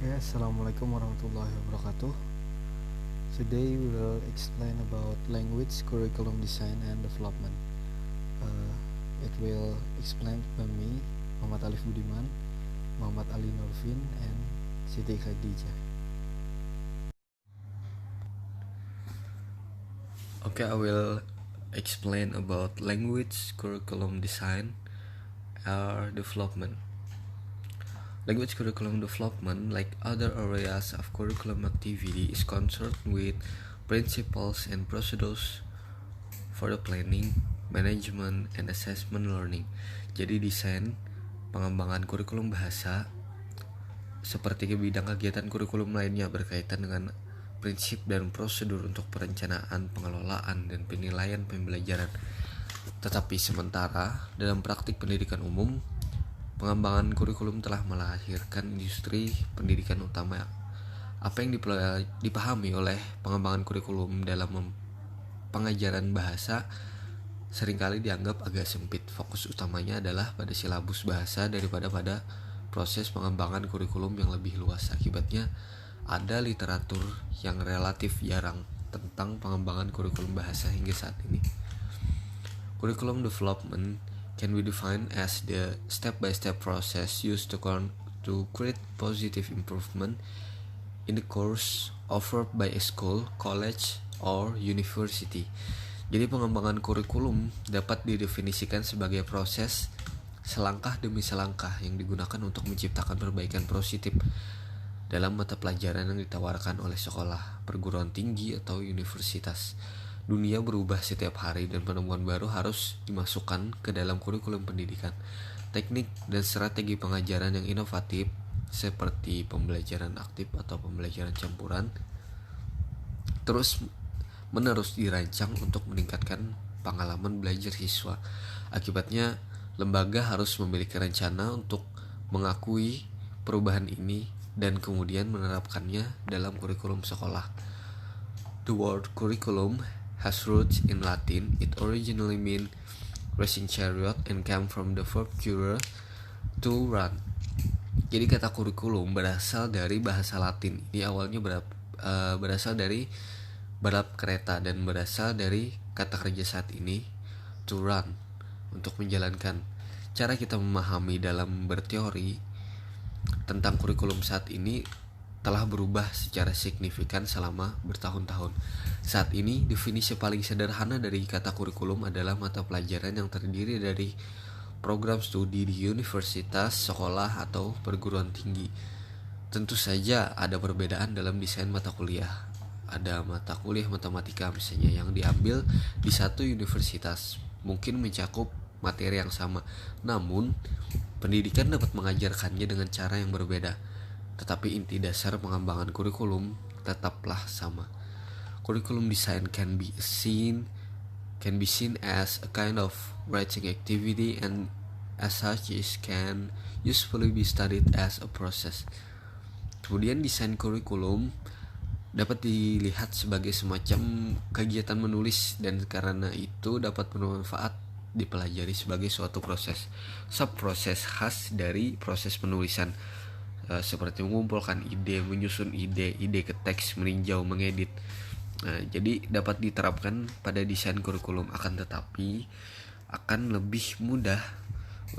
Assalamualaikum warahmatullahi wabarakatuh. Today we will explain about language curriculum design and development. It will explained by me, Muhammad Alif Budiman, Muhammad Ali Nurfin, and Siti Khadijah. Okay, I will explain about language curriculum design or development. Language curriculum development, like other areas of curriculum activity, is concerned with principles and procedures for the planning, management, and assessment learning. Jadi desain pengembangan kurikulum bahasa seperti bidang kegiatan kurikulum lainnya berkaitan dengan prinsip dan prosedur untuk perencanaan, pengelolaan, dan penilaian pembelajaran. Tetapi sementara dalam praktik pendidikan umum, pengembangan kurikulum telah melahirkan industri pendidikan utama. Apa yang dipahami oleh pengembangan kurikulum dalam pengajaran bahasa seringkali dianggap agak sempit. Fokus utamanya adalah pada silabus bahasa daripada pada proses pengembangan kurikulum yang lebih luas. Akibatnya ada literatur yang relatif jarang tentang pengembangan kurikulum bahasa hingga saat ini. Curriculum development can be defined as the step-by-step process used to create positive improvement in the course offered by a school, college, or university. Jadi pengembangan kurikulum dapat didefinisikan sebagai proses selangkah demi selangkah yang digunakan untuk menciptakan perbaikan positif dalam mata pelajaran yang ditawarkan oleh sekolah, perguruan tinggi, atau universitas. Dunia berubah setiap hari dan penemuan baru harus dimasukkan ke dalam kurikulum pendidikan. Teknik dan strategi pengajaran yang inovatif seperti pembelajaran aktif atau pembelajaran campuran terus menerus dirancang untuk meningkatkan pengalaman belajar siswa. Akibatnya, lembaga harus memiliki rencana untuk mengakui perubahan ini dan kemudian menerapkannya dalam kurikulum sekolah. The word curriculum has roots in Latin. It originally meant racing chariot and came from the verb currere, to run. Jadi kata kurikulum berasal dari bahasa Latin. Ini awalnya berasal dari balap kereta dan berasal dari kata kerja saat ini, to run, untuk menjalankan. Cara kita memahami dalam berteori tentang kurikulum saat ini telah berubah secara signifikan selama bertahun-tahun. Saat ini, definisi paling sederhana dari kata kurikulum adalah mata pelajaran yang terdiri dari program studi di universitas, sekolah, atau perguruan tinggi. Tentu saja ada perbedaan dalam desain mata kuliah. Ada mata kuliah matematika misalnya yang diambil di satu universitas, mungkin mencakup materi yang sama. Namun, pendidikan dapat mengajarkannya dengan cara yang berbeda. Tetapi inti dasar pengembangan kurikulum tetaplah sama. Curriculum design can be seen as a kind of writing activity, and as such it can usefully be studied as a process. Kemudian desain kurikulum dapat dilihat sebagai semacam kegiatan menulis, dan karena itu dapat bermanfaat dipelajari sebagai suatu proses, subproses khas dari proses penulisan, seperti mengumpulkan ide, menyusun ide ke teks, meninjau, mengedit. Jadi dapat diterapkan pada desain kurikulum, akan tetapi akan lebih mudah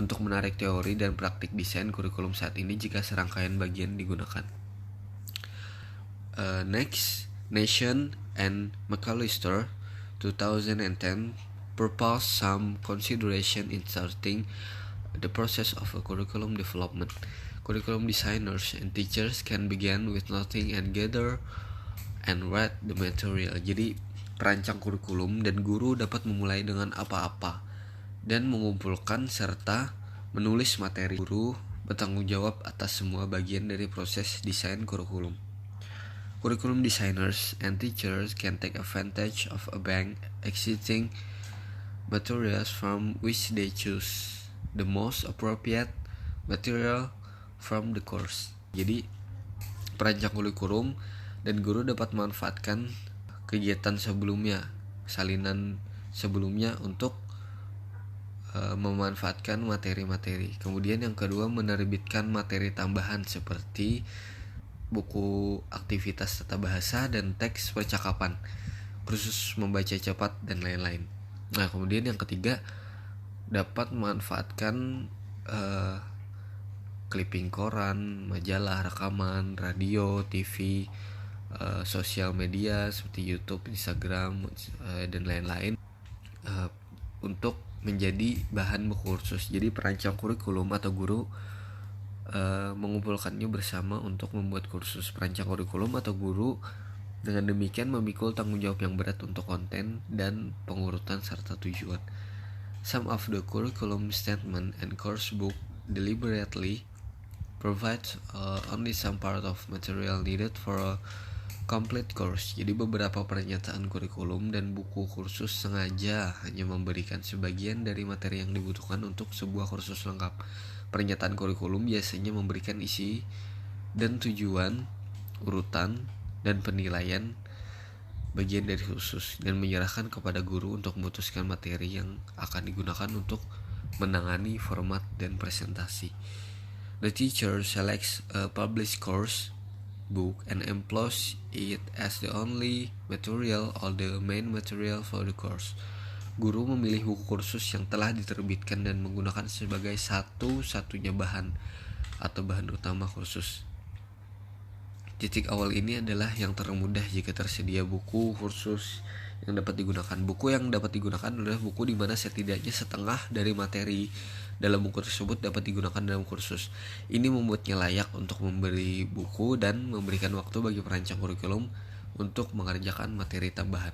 untuk menarik teori dan praktik desain kurikulum saat ini jika serangkaian bagian digunakan. Next, Nation and McAllister 2010 proposed some consideration in starting the process of a curriculum development. Curriculum designers and teachers can begin with nothing and gather and read the material. Jadi perancang kurikulum dan guru dapat memulai dengan apa-apa dan mengumpulkan serta menulis materi. Guru bertanggung jawab atas semua bagian dari proses desain kurikulum. Curriculum designers and teachers can take advantage of a bank existing materials from which they choose the most appropriate material from the course. Jadi perancang kurikulum dan guru dapat memanfaatkan kegiatan sebelumnya, salinan sebelumnya untuk memanfaatkan materi-materi. Kemudian yang kedua, menerbitkan materi tambahan seperti buku aktivitas tata bahasa dan teks percakapan, kursus membaca cepat dan lain-lain. Nah, kemudian yang ketiga, dapat memanfaatkan clipping koran, majalah, rekaman, radio, TV, sosial media seperti YouTube, Instagram, dan lain-lain untuk menjadi bahan buku kursus. Jadi perancang kurikulum atau guru mengumpulkannya bersama untuk membuat kursus. Perancang kurikulum atau guru dengan demikian memikul tanggung jawab yang berat untuk konten dan pengurutan serta tujuan. Some of the curriculum statement and course book deliberately provides only some part of material needed for a complete course. Jadi beberapa pernyataan kurikulum dan buku kursus sengaja hanya memberikan sebagian dari materi yang dibutuhkan untuk sebuah kursus lengkap. Pernyataan kurikulum biasanya memberikan isi dan tujuan, urutan, dan penilaian bagian dari kursus dan menyerahkan kepada guru untuk memutuskan materi yang akan digunakan untuk menangani format dan presentasi. The teacher selects a published course book and employs it as the only material or the main material for the course. Guru memilih buku kursus yang telah diterbitkan dan menggunakan sebagai satu-satunya bahan atau bahan utama kursus. Titik awal ini adalah yang termudah jika tersedia buku kursus yang dapat digunakan. Buku yang dapat digunakan adalah buku di mana setidaknya setengah dari materi dalam buku tersebut dapat digunakan dalam kursus. Ini membuatnya layak untuk memberi buku dan memberikan waktu bagi perancang kurikulum untuk mengerjakan materi tambahan.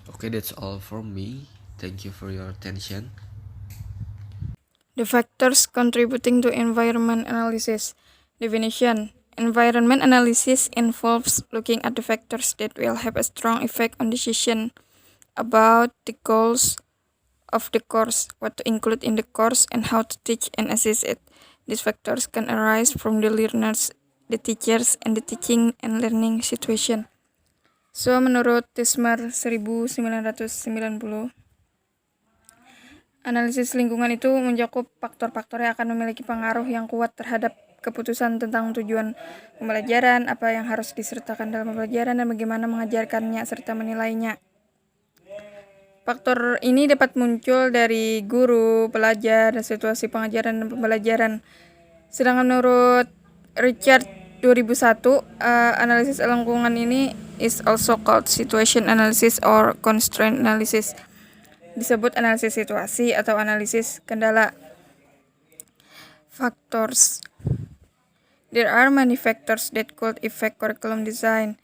Okay, that's all from me. Thank you for your attention. The factors contributing to environment analysis. Definition. Environment analysis involves looking at the factors that will have a strong effect on decision about the goals of the course, what to include in the course, and how to teach and assess it. These factors can arise from the learners, the teachers, and the teaching and learning situation. So, menurut Tismar 1990, analisis lingkungan itu mencakup faktor-faktor yang akan memiliki pengaruh yang kuat terhadap keputusan tentang tujuan pembelajaran, apa yang harus disertakan dalam pembelajaran, dan bagaimana mengajarkannya serta menilainya. Faktor ini dapat muncul dari guru, pelajar, dan situasi pengajaran dan pembelajaran. Sedangkan menurut Richard 2001, analisis lingkungan ini is also called situation analysis or constraint analysis. Disebut analisis situasi atau analisis kendala. Factors. There are many factors that could affect curriculum design.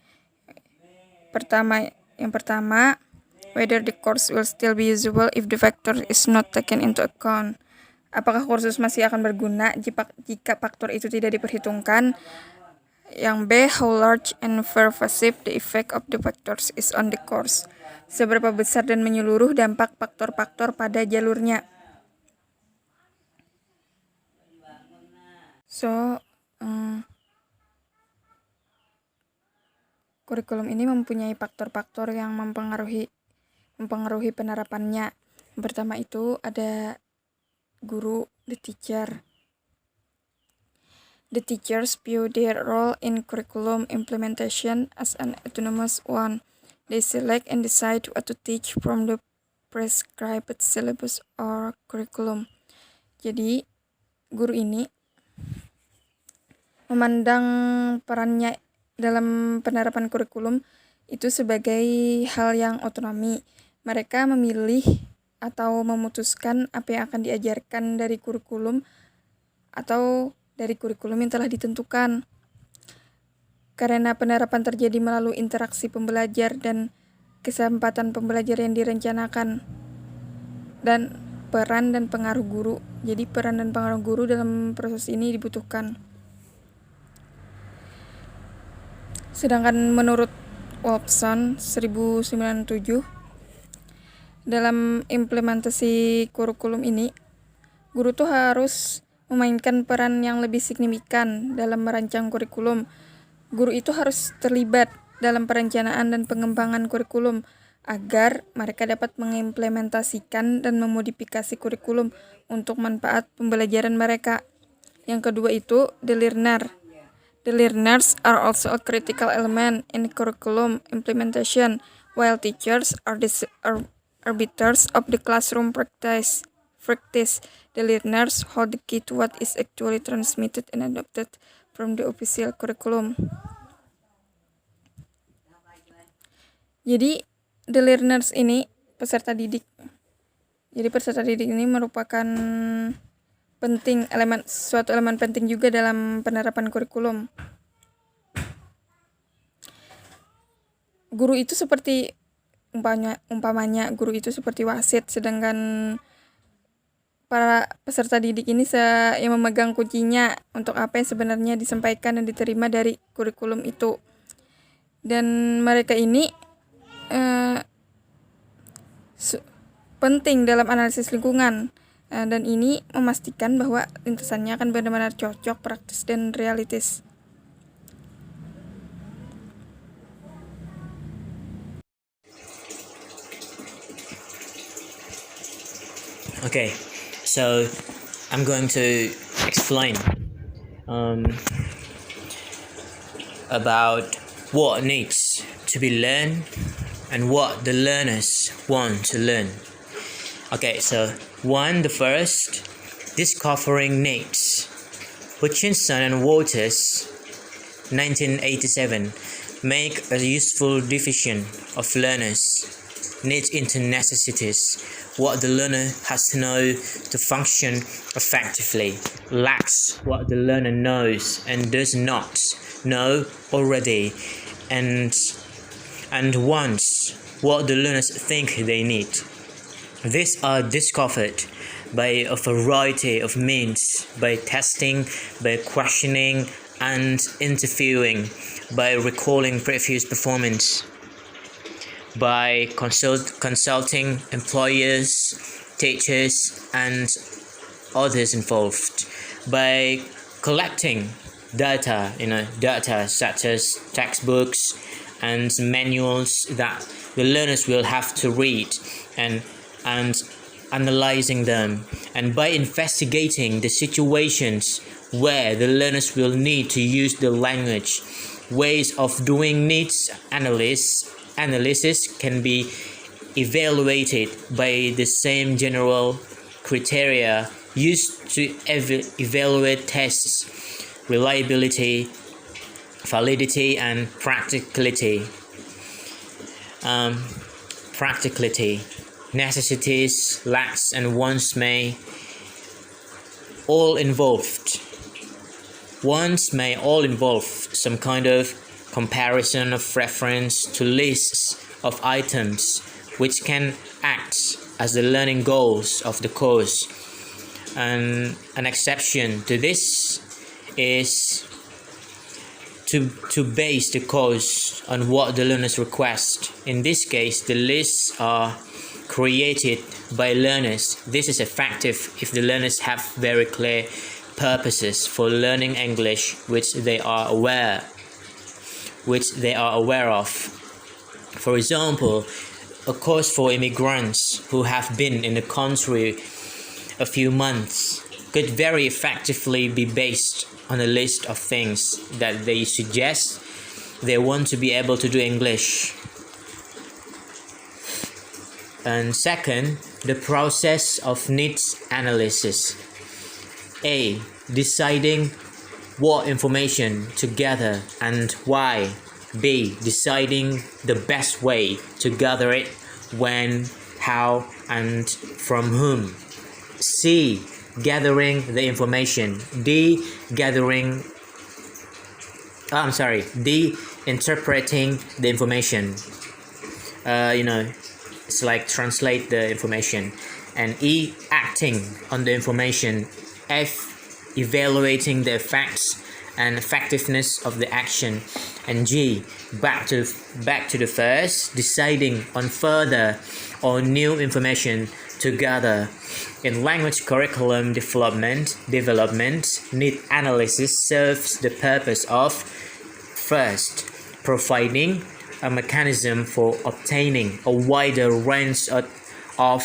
Yang pertama, whether the course will still be usable if the factor is not taken into account. Apakah kursus masih akan berguna jika faktor itu tidak diperhitungkan? Yang B, how large and pervasive the effect of the factors is on the course. Seberapa besar dan menyeluruh dampak faktor-faktor pada jalurnya. So, kurikulum ini mempunyai faktor-faktor yang mempengaruhi penerapannya. Yang pertama itu ada guru, the teacher. The teachers view their role in curriculum implementation as an autonomous one. They select and decide what to teach from the prescribed syllabus or curriculum. Jadi, guru ini memandang perannya dalam penerapan kurikulum itu sebagai hal yang otonomi. Mereka memilih atau memutuskan apa yang akan diajarkan dari kurikulum atau dari kurikulum yang telah ditentukan. Karena penerapan terjadi melalui interaksi pembelajar dan kesempatan pembelajar yang direncanakan, dan peran dan pengaruh guru. Jadi peran dan pengaruh guru dalam proses ini dibutuhkan. Sedangkan menurut Wolfson 1997, dalam implementasi kurikulum ini, guru tuh harus memainkan peran yang lebih signifikan dalam merancang kurikulum. Guru itu harus terlibat dalam perencanaan dan pengembangan kurikulum agar mereka dapat mengimplementasikan dan memodifikasi kurikulum untuk manfaat pembelajaran mereka. Yang kedua itu the learner. The learners are also a critical element in curriculum implementation, while teachers are arbiters of the classroom practice. The learners hold the key to what is actually transmitted and adopted from the official curriculum. Jadi, the learners ini peserta didik. Jadi peserta didik ini merupakan suatu elemen penting juga dalam penerapan kurikulum. Guru itu seperti umpamanya guru itu seperti wasit, sedangkan para peserta didik ini yang memegang kuncinya untuk apa yang sebenarnya disampaikan dan diterima dari kurikulum itu. Dan mereka ini penting dalam analisis lingkungan, dan ini memastikan bahwa lintasannya akan benar-benar cocok, praktis, dan realistis. Okay, so I'm going to explain about what needs to be learned and what the learners want to learn. Okay, so the first, discovering needs. Hutchinson and Waters, 1987, make a useful division of learners' needs into necessities. What the learner has to know to function effectively, lacks what the learner knows and does not know already, and wants what the learners think they need. These are discovered by a variety of means, by testing, by questioning and interviewing, by recalling previous performance, by consulting employers, teachers and others involved, by collecting data such as textbooks and manuals that the learners will have to read, and analyzing them, and by investigating the situations where the learners will need to use the language. Ways of doing needs analysis can be evaluated by the same general criteria used to evaluate tests: reliability, validity and practicality. Necessities, lacks and wants may all involve some kind of comparison of reference to lists of items which can act as the learning goals of the course. And an exception to this is to base the course on what the learners request. In this case, the lists are created by learners. This is effective if the learners have very clear purposes for learning English which they are aware of. For example, a course for immigrants who have been in the country a few months could very effectively be based on a list of things that they suggest they want to be able to do English. And second, the process of needs analysis. A. Deciding what information to gather and why. B. Deciding the best way to gather it, when, how, and from whom. C. Gathering the information. D. Interpreting the information. It's like translate the information. And E. Acting on the information. F. Evaluating the effects and effectiveness of the action. And G. Back to the first, deciding on further or new information to gather. In language curriculum development, need analysis serves the purpose of: first, providing a mechanism for obtaining a wider range of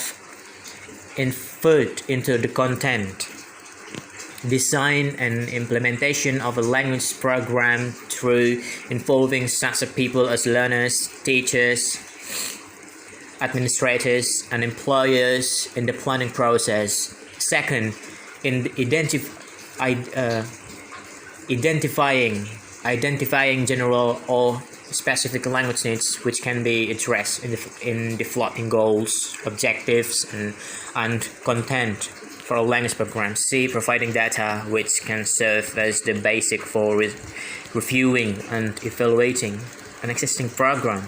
input into the content. design and implementation of a language program through involving such people as learners, teachers, administrators, and employers in the planning process. Second, in identifying general or specific language needs which can be addressed in developing goals, objectives, and content for a language program. C. Providing data which can serve as the basic for reviewing and evaluating an existing program.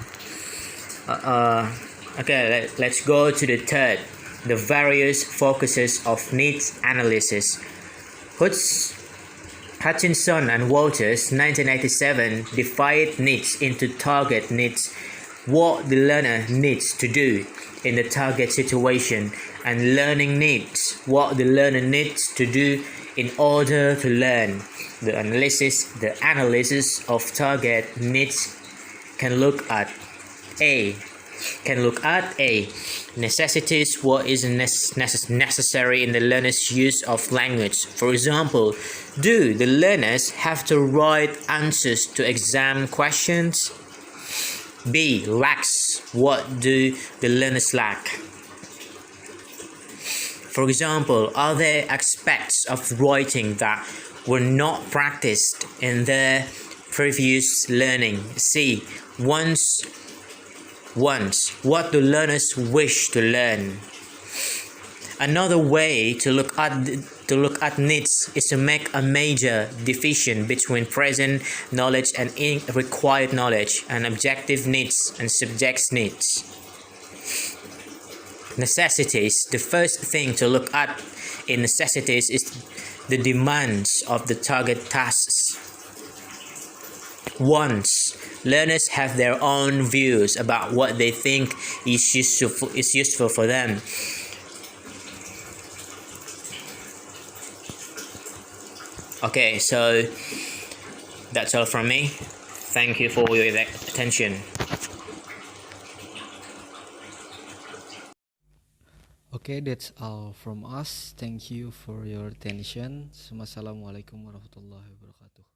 Okay, let's go to the third, the various focuses of needs analysis. Hutchinson and Walters, 1987, divided needs into target needs, what the learner needs to do in the target situation, and learning needs, what the learner needs to do in order to learn. The analysis of target needs can look at A. Necessities, what is necessary in the learner's use of language. For example, do the learners have to write answers to exam questions? B. Lacks, what do the learners lack? For example, are there aspects of writing that were not practiced in their previous learning? C. Once, what do learners wish to learn? Another way to look at needs is to make a major division between present knowledge and required knowledge, and objective needs and subjective needs. Necessities. The first thing to look at in necessities is the demands of the target tasks. Wants. Learners have their own views about what they think is useful for them. Okay, so that's all from me. Thank you for your attention. Okay, that's all from us. Thank you for your attention. Wassalamualaikum warahmatullahi wabarakatuh.